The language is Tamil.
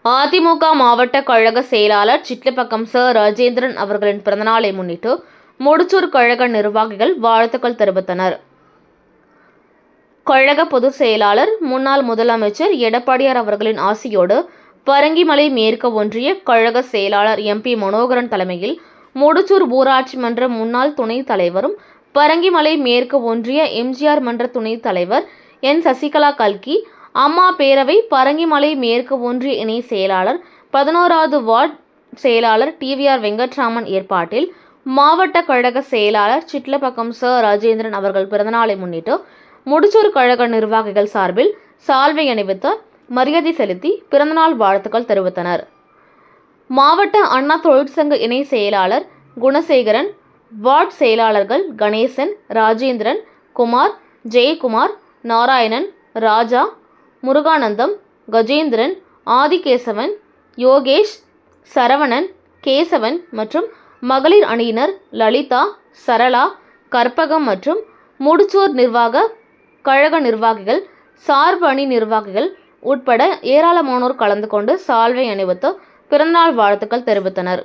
அதிமுக மாவட்ட கழக செயலாளர் சிட்லப்பக்கம் ச. ராஜேந்திரன் அவர்களின் பிறந்தநாளை முன்னிட்டு முடிச்சூர் கழக நிர்வாகிகள் வாழ்த்துக்கள் தெரிவித்தனர். கழக பொதுச் செயலாளர் முன்னாள் முதலமைச்சர் எடப்பாடியார் அவர்களின் ஆசியோடு பரங்கிமலை மேற்கு ஒன்றிய கழக செயலாளர் எம்பி மனோகரன் தலைமையில் முடிச்சூர் ஊராட்சி மன்ற முன்னாள் துணைத் தலைவரும் பரங்கிமலை மேற்கு ஒன்றிய எம்ஜிஆர் மன்ற துணைத் தலைவர் என். சசிகலா கல்கி, அம்மா பேரவை பரங்கிமலை மேற்கு ஒன்றிய இணை செயலாளர் 11வது வார்டு செயலாளர் டிவிஆர் வெங்கட்ராமன் ஏற்பாட்டில் மாவட்ட கழக செயலாளர் சிட்லப்பக்கம் ச. ராஜேந்திரன் அவர்கள் பிறந்தநாளை முன்னிட்டு முடிச்சூர் கழக நிர்வாகிகள் சார்பில் சால்வை அணிவித்து மரியாதை செலுத்தி பிறந்தநாள் வாழ்த்துக்கள் தெரிவித்தனர். மாவட்ட அண்ணா தொழிற்சங்க இணை செயலாளர் குணசேகரன், வார்டு செயலாளர்கள் கணேசன், ராஜேந்திரன், குமார், ஜெயக்குமார், நாராயணன், ராஜா, முருகானந்தம், கஜேந்திரன், ஆதிகேசவன், யோகேஷ், சரவணன், கேசவன் மற்றும் மகளிர் அணியினர் லலிதா, சரளா, கற்பகம் மற்றும் முடிச்சூர் நிர்வாக கழக நிர்வாகிகள், சார்பு அணி நிர்வாகிகள் உட்பட ஏராளமானோர் கலந்து கொண்டு சால்வை அணிவித்து பிறந்தநாள் வாழ்த்துக்கள் தெரிவித்தனர்.